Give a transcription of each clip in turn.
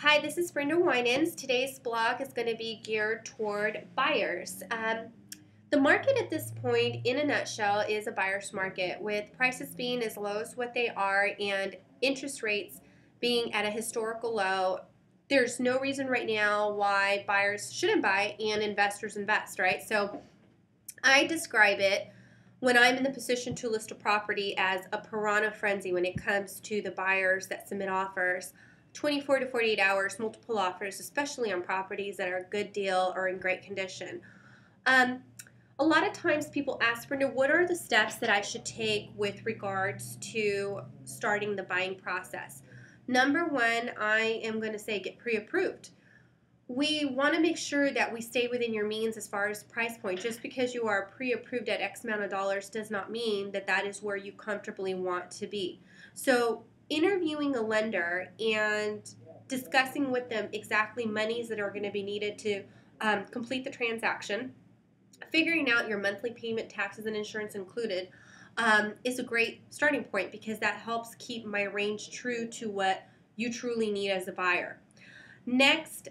Hi, this is Brenda Winans. Today's blog is going to be geared toward buyers. The market at this point, in a nutshell, is a buyer's market with prices being as low as what they are and interest rates being at a historical low. There's no reason right now why buyers shouldn't buy and investors invest, right? So I describe it when I'm in the position to list a property as a piranha frenzy when it comes to the buyers that submit offers. 24 to 48 hours, multiple offers, especially on properties that are a good deal or in great condition. Um, a lot of times people ask, Brenda, what are the steps that I should take with regards to starting the buying process? Number one, I am going to say get pre-approved. We want to make sure that we stay within your means as far as price point. Just because you are pre-approved at X amount of dollars does not mean that that is where you comfortably want to be. So interviewing a lender and discussing with them exactly monies that are going to be needed to complete the transaction, figuring out your monthly payment, taxes, and insurance included, is a great starting point because that helps keep my range true to what you truly need as a buyer. Next,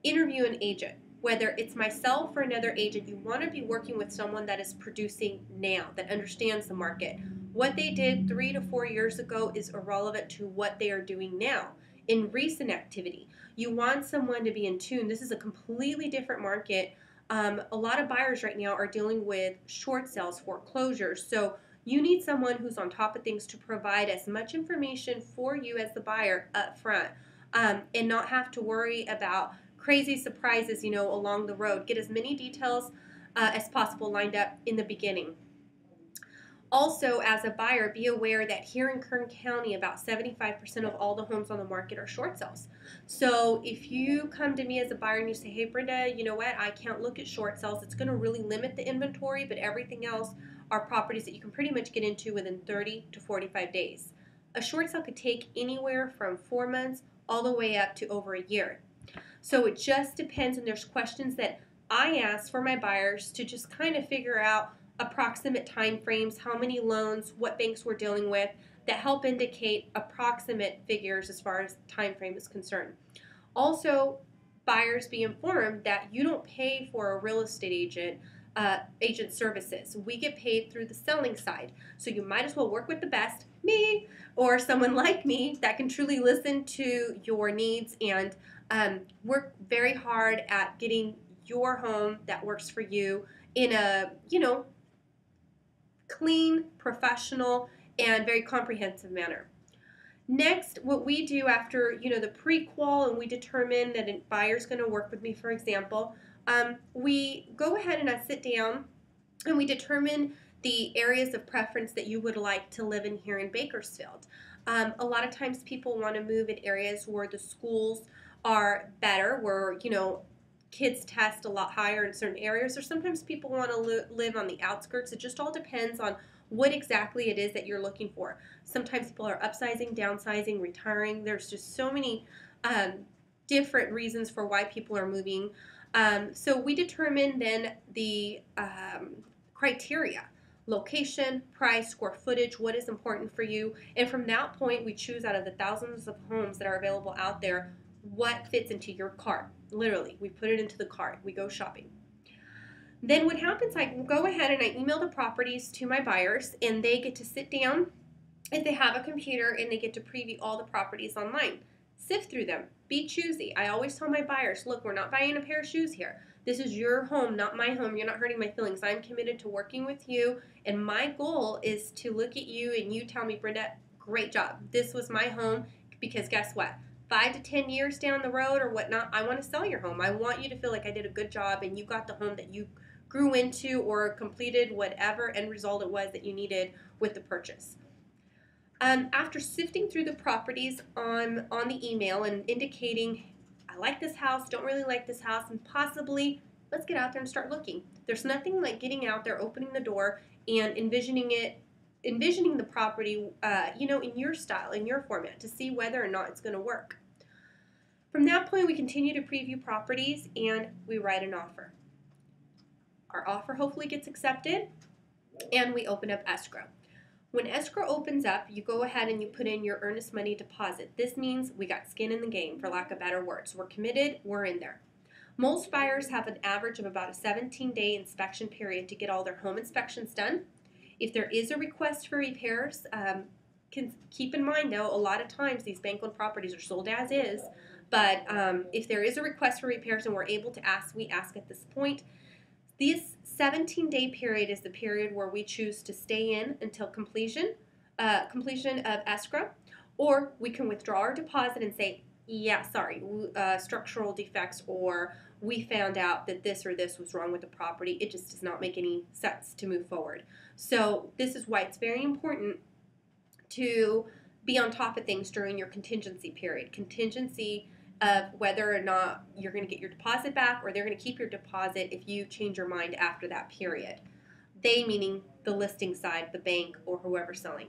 interview an agent. Whether it's myself or another agent, you want to be working with someone that is producing now, that understands the market. What they did 3 to 4 years ago is irrelevant to what they are doing now. In recent activity, you want someone to be in tune. This is a completely different market. A lot of buyers right now are dealing with short sales, foreclosures. So you need someone who's on top of things to provide as much information for you as the buyer up front, and not have to worry about crazy surprises, along the road. Get as many details as possible lined up in the beginning. Also, as a buyer, be aware that here in Kern County, about 75% of all the homes on the market are short sales. So if you come to me as a buyer and you say, hey, Brenda, you know what, I can't look at short sales, it's going to really limit the inventory, but everything else are properties that you can pretty much get into within 30 to 45 days. A short sale could take anywhere from 4 months all the way up to over a year. So it just depends, and there's questions that I ask for my buyers to just kind of figure out approximate time frames, how many loans, what banks we're dealing with, that help indicate approximate figures as far as time frame is concerned. Also, buyers be informed that you don't pay for a real estate agent services. We get paid through the selling side. So you might as well work with the best, me, or someone like me that can truly listen to your needs and work very hard at getting your home that works for you in a, clean, professional, and very comprehensive manner. Next, what we do after, the pre-qual and we determine that a buyer's going to work with me, for example, we go ahead and I sit down and we determine the areas of preference that you would like to live in here in Bakersfield. A lot of times people want to move in areas where the schools are better, where, kids test a lot higher in certain areas, or sometimes people want to live on the outskirts. It just all depends on what exactly it is that you're looking for. Sometimes people are upsizing, downsizing, retiring. There's just so many different reasons for why people are moving. So we determine then the criteria: location, price, square footage, what is important for you. And from that point, we choose out of the thousands of homes that are available out there what fits into your cart. Literally, we put it into the cart. We go shopping. Then what happens, I go ahead and I email the properties to my buyers, and they get to sit down if they have a computer, and they get to preview all the properties online. Sift through them. Be choosy. I always tell my buyers, look, we're not buying a pair of shoes here. This is your home, not my home. You're not hurting my feelings. I'm committed to working with you, and my goal is to look at you and you tell me, Brenda, great job. This was my home, because guess what? 5 to 10 years down the road or whatnot, I want to sell your home. I want you to feel like I did a good job and you got the home that you grew into or completed whatever end result it was that you needed with the purchase. After sifting through the properties on the email and indicating, I like this house, don't really like this house, and possibly let's get out there and start looking. There's nothing like getting out there, opening the door, and envisioning the property, in your style, in your format, to see whether or not it's going to work. From that point, we continue to preview properties and we write an offer. Our offer hopefully gets accepted, and we open up escrow. When escrow opens up, you go ahead and you put in your earnest money deposit. This means we got skin in the game, for lack of better words. We're committed, we're in there. Most buyers have an average of about a 17-day inspection period to get all their home inspections done. If there is a request for repairs, keep in mind though, a lot of times these bank loan properties are sold as is, but if there is a request for repairs and we're able to ask, we ask at this point. This 17-day period is the period where we choose to stay in until completion of escrow, or we can withdraw our deposit and say, yeah, sorry, structural defects, or we found out that this or this was wrong with the property. It just does not make any sense to move forward. So this is why it's very important to be on top of things during your contingency period. Contingency of whether or not you're going to get your deposit back or they're going to keep your deposit if you change your mind after that period. They meaning the listing side, the bank, or whoever's selling.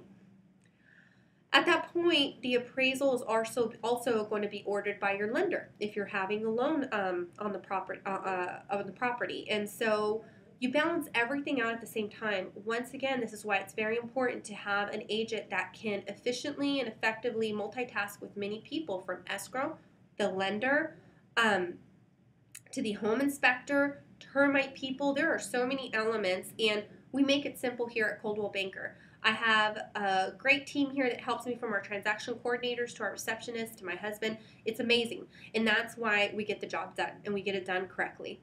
At that point, the appraisal is also going to be ordered by your lender if you're having a loan on the property. And so you balance everything out at the same time. Once again, this is why it's very important to have an agent that can efficiently and effectively multitask with many people, from escrow, the lender, to the home inspector, termite people. There are so many elements, and we make it simple here at Coldwell Banker. I have a great team here that helps me, from our transaction coordinators to our receptionist to my husband. It's amazing, and that's why we get the job done, and we get it done correctly.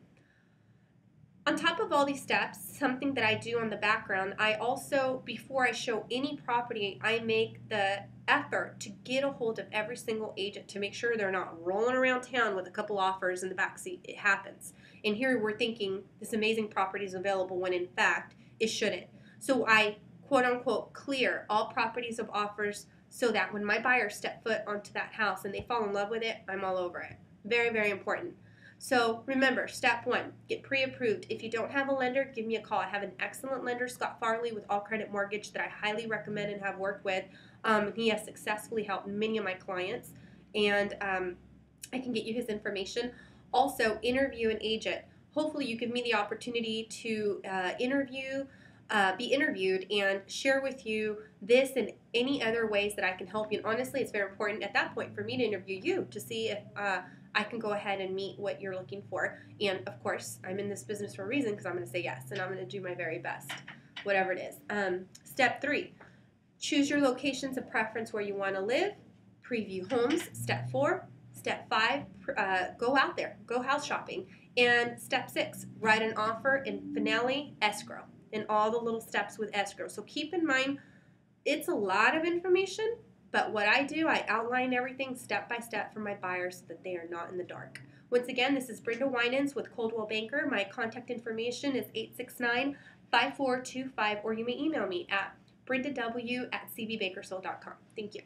On top of all these steps, something that I do on the background, I also, before I show any property, I make the effort to get a hold of every single agent to make sure they're not rolling around town with a couple offers in the backseat. It happens. And here we're thinking this amazing property is available when in fact it shouldn't. So I quote unquote clear all properties of offers so that when my buyers step foot onto that house and they fall in love with it, I'm all over it. Very, very important. So remember, step one, get pre-approved. If you don't have a lender, give me a call. I have an excellent lender, Scott Farley with All Credit Mortgage, that I highly recommend and have worked with. He has successfully helped many of my clients, and I can get you his information. Also, interview an agent. Hopefully you give me the opportunity to be interviewed and share with you this and any other ways that I can help you. And honestly, it's very important at that point for me to interview you to see if I can go ahead and meet what you're looking for. And of course, I'm in this business for a reason, because I'm going to say yes, and I'm going to do my very best, whatever it is. Step 3, choose your locations of preference where you want to live. Preview homes. Step 4. Step 5, go out there, go house shopping. And step 6, write an offer. And finale, escrow, and all the little steps with escrow. So keep in mind, it's a lot of information, but what I do, I outline everything step by step for my buyers so that they are not in the dark. Once again, this is Brenda Winans with Coldwell Banker. My contact information is 869-5425, or you may email me at brendaw@cbbakersfield.com. Thank you.